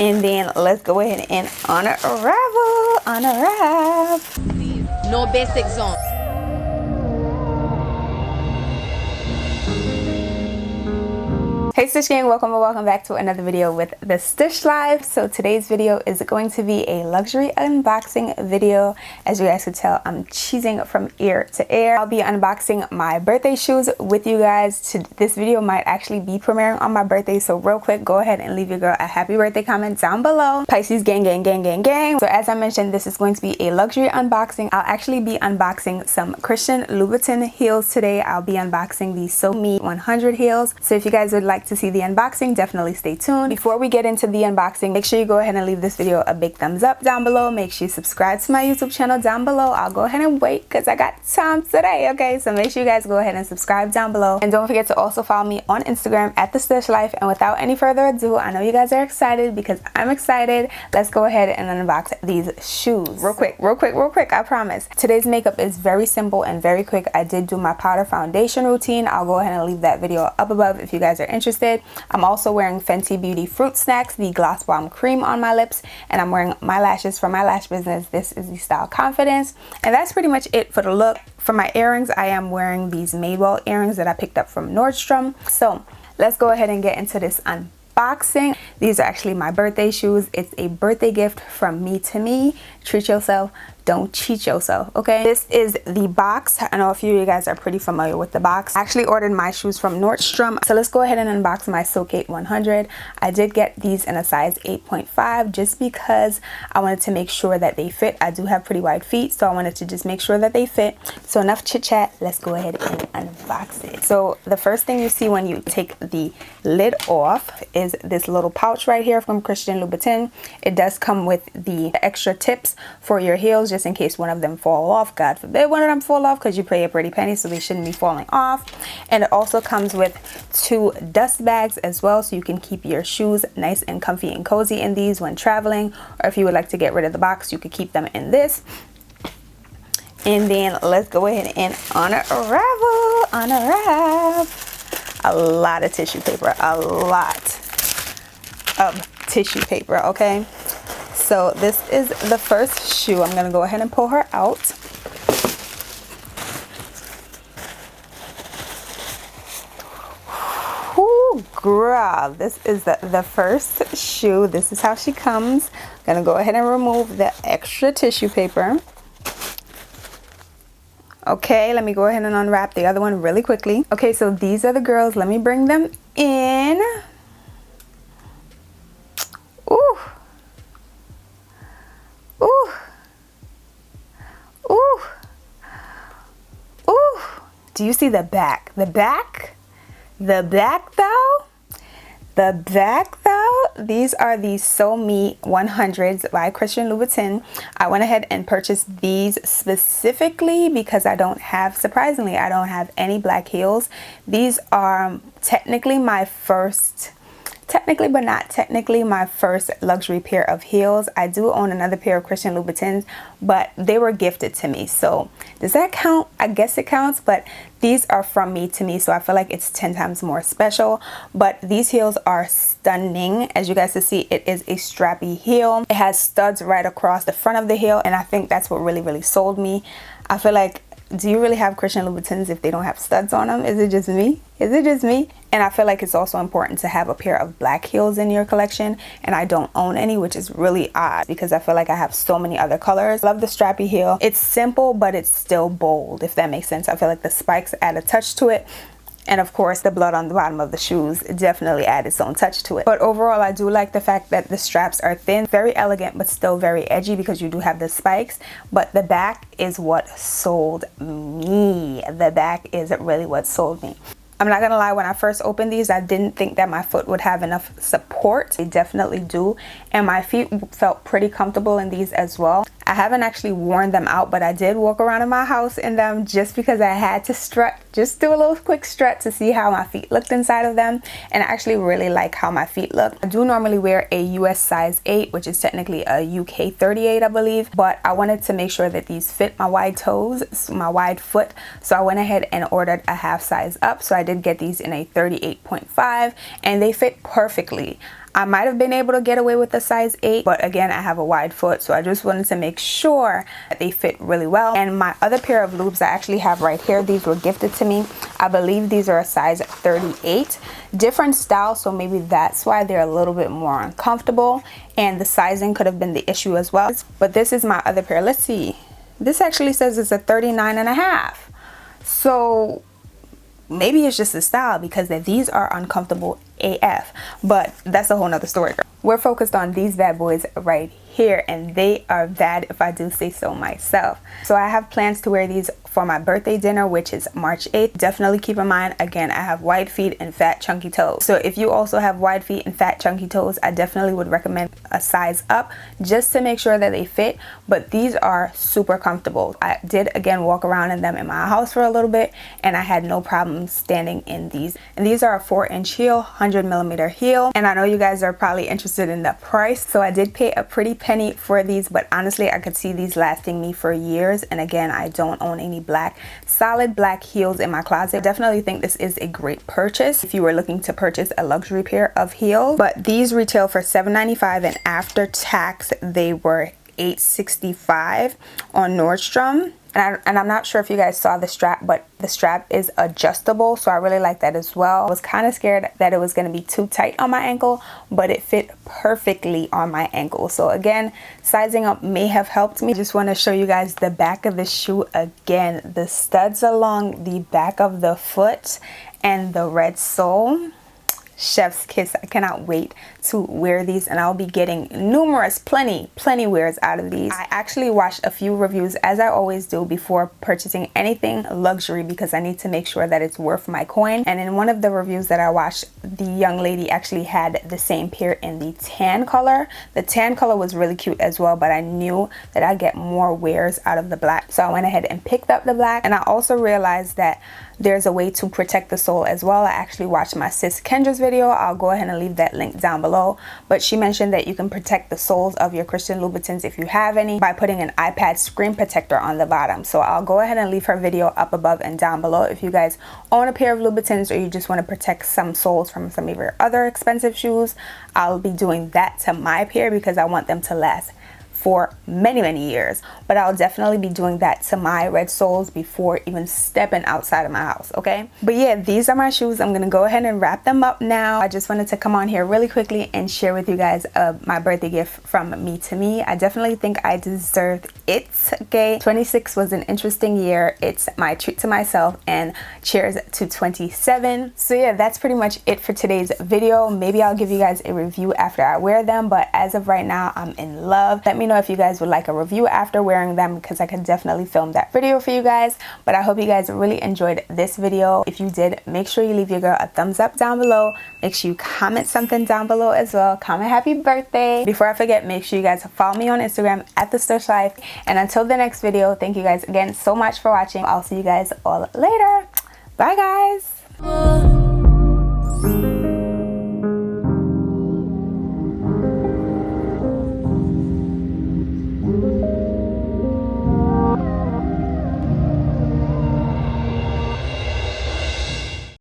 And then let's go ahead and unwrap. No basic zone. Hey Stush Gang, welcome back to another video with the Stush Life. So today's video is going to be a luxury unboxing video. As you guys can tell, I'm cheesing from ear to ear. I'll be unboxing my birthday shoes with you guys. This video might actually be premiering on my birthday, so real quick, go ahead and leave your girl a happy birthday comment down below. Pisces gang gang gang gang gang. So as I mentioned, this is going to be a luxury unboxing. I'll actually be unboxing some Christian Louboutin heels today. I'll be unboxing the So Me 100 heels. So if you guys would like to see the unboxing, definitely stay tuned. Before we get into the unboxing, make sure you go ahead and leave this video a big thumbs up down below. Make sure you subscribe to my YouTube channel down below. I'll go ahead and wait because I got time today, okay? So make sure you guys go ahead and subscribe down below. And don't forget to also follow me on Instagram at the Stush Life. And without any further ado, I know you guys are excited because I'm excited. Let's go ahead and unbox these shoes. Real quick, I promise. Today's makeup is very simple and very quick. I did do my powder foundation routine. I'll go ahead and leave that video up above if you guys are interested. I'm also wearing Fenty Beauty Fruit Snacks, the Gloss Bomb Cream on my lips, and I'm wearing my lashes from my lash business. This is the Style Confidence, and that's pretty much it for the look. For my earrings, I am wearing these Madewell earrings that I picked up from Nordstrom. So let's go ahead and get into this unboxing. These are actually my birthday shoes. It's a birthday gift from me to me. Treat yourself, don't cheat yourself, okay? This is the box. I know a few of you guys are pretty familiar with the box. I actually ordered my shoes from Nordstrom. So let's go ahead and unbox my Silk 100. I did get these in a size 8.5 just because I wanted to make sure that they fit. I do have pretty wide feet, so I wanted to just make sure that they fit. So enough chit chat, let's go ahead and unbox it. So the first thing you see when you take the lid off is this little pouch right here from Christian Louboutin. It does come with the extra tips for your heels just in case one of them fall off. God forbid one of them fall off because you pay a pretty penny, so they shouldn't be falling off. And it also comes with 2 dust bags as well, so you can keep your shoes nice and comfy and cozy in these when traveling, or if you would like to get rid of the box, you could keep them in this. And then let's go ahead and unwrap a lot of tissue paper, okay? So this is the first shoe. I'm gonna go ahead and pull her out. Whoo, girl, this is the first shoe. This is how she comes. I'm gonna go ahead and remove the extra tissue paper. Okay, let me go ahead and unwrap the other one really quickly. Okay, so these are the girls. Let me bring them in. Ooh. Ooh. Ooh. Ooh. Do you see the back? The back? The back though? The back though? These are the So Me 100s by Christian Louboutin. I went ahead and purchased these specifically because surprisingly, I don't have any black heels. These are technically but not technically my first luxury pair of heels. I do own another pair of Christian Louboutins, but they were gifted to me. So does that count? I guess it counts, but these are from me to me, so I feel like it's 10 times more special. But these heels are stunning. As you guys can see, it is a strappy heel. It has studs right across the front of the heel, and I think that's what really sold me. I feel like, do you really have Christian Louboutins if they don't have studs on them? Is it just me? Is it just me? And I feel like it's also important to have a pair of black heels in your collection, and I don't own any, which is really odd because I feel like I have so many other colors. Love the strappy heel. It's simple, but it's still bold, if that makes sense. I feel like the spikes add a touch to it. And of course, the blood on the bottom of the shoes definitely add its own touch to it. But overall, I do like the fact that the straps are thin, very elegant, but still very edgy because you do have the spikes. But the back is what sold me. The back is really what sold me. I'm not gonna lie, when I first opened these, I didn't think that my foot would have enough support. They definitely do, and my feet felt pretty comfortable in these as well. I haven't actually worn them out, but I did walk around in my house in them just because I had to strut, just do a little quick strut to see how my feet looked inside of them, and I actually really like how my feet look. I do normally wear a US size 8, which is technically a UK 38, I believe, but I wanted to make sure that these fit my wide toes, my wide foot, so I went ahead and ordered a half size up. So I did get these in a 38.5, and they fit perfectly. I might have been able to get away with a size 8, but again, I have a wide foot, so I just wanted to make sure that they fit really well. And my other pair of loops I actually have right here, these were gifted to me. I believe these are a size 38. Different style, so maybe that's why they're a little bit more uncomfortable, and the sizing could have been the issue as well. But this is my other pair. Let's see. This actually says it's a 39.5. So maybe it's just the style, because these are uncomfortable AF, but that's a whole nother story. We're focused on these bad boys right here, and they are bad if I do say so myself. So I have plans to wear these for my birthday dinner, which is March 8th. Definitely keep in mind, again, I have wide feet and fat chunky toes. So if you also have wide feet and fat chunky toes, I definitely would recommend a size up just to make sure that they fit. But these are super comfortable. I did again walk around in them in my house for a little bit, and I had no problem standing in these. And these are a 4-inch heel, 100mm heel. And I know you guys are probably interested in the price, so I did pay a pretty penny for these, but honestly I could see these lasting me for years. And again, I don't own any solid black heels in my closet. I definitely think this is a great purchase if you were looking to purchase a luxury pair of heels. But these retail for $7.95, and after tax they were $8.65 on Nordstrom. And I'm not sure if you guys saw the strap, but the strap is adjustable, so I really like that as well. I was kind of scared that it was going to be too tight on my ankle, but it fit perfectly on my ankle. So again, sizing up may have helped me. Just want to show you guys the back of the shoe again. The studs along the back of the foot and the red sole. Chef's kiss. I cannot wait to wear these, and I'll be getting plenty wears out of these. I actually watched a few reviews, as I always do, before purchasing anything luxury, because I need to make sure that it's worth my coin. And in one of the reviews that I watched, the young lady actually had the same pair in the tan color. The tan color was really cute as well, but I knew that I'd get more wears out of the black, so I went ahead and picked up the black. And I also realized that there's a way to protect the sole as well. I actually watched my sis Kendra's video. I'll go ahead and leave that link down below, but she mentioned that you can protect the soles of your Christian Louboutins, if you have any, by putting an iPad screen protector on the bottom. So I'll go ahead and leave her video up above and down below. If you guys own a pair of Louboutins, or you just want to protect some soles from some of your other expensive shoes, I'll be doing that to my pair because I want them to last for many years. But I'll definitely be doing that to my red soles before even stepping outside of my house, okay? But yeah, these are my shoes. I'm gonna go ahead and wrap them up now. I just wanted to come on here really quickly and share with you guys my birthday gift from me to me. I definitely think I deserved it, okay? 26 was an interesting year. It's my treat to myself, and cheers to 27. So yeah, that's pretty much it for today's video. Maybe I'll give you guys a review after I wear them, but as of right now, I'm in love. Let me know if you guys would like a review after wearing them, because I could definitely film that video for you guys. But I hope you guys really enjoyed this video. If you did, make sure you leave your girl a thumbs up down below. Make sure you comment something down below as well. Comment happy birthday. Before I forget, make sure you guys follow me on Instagram at the Stush Life. And until the next video, thank you guys again so much for watching. I'll see you guys all later. Bye guys.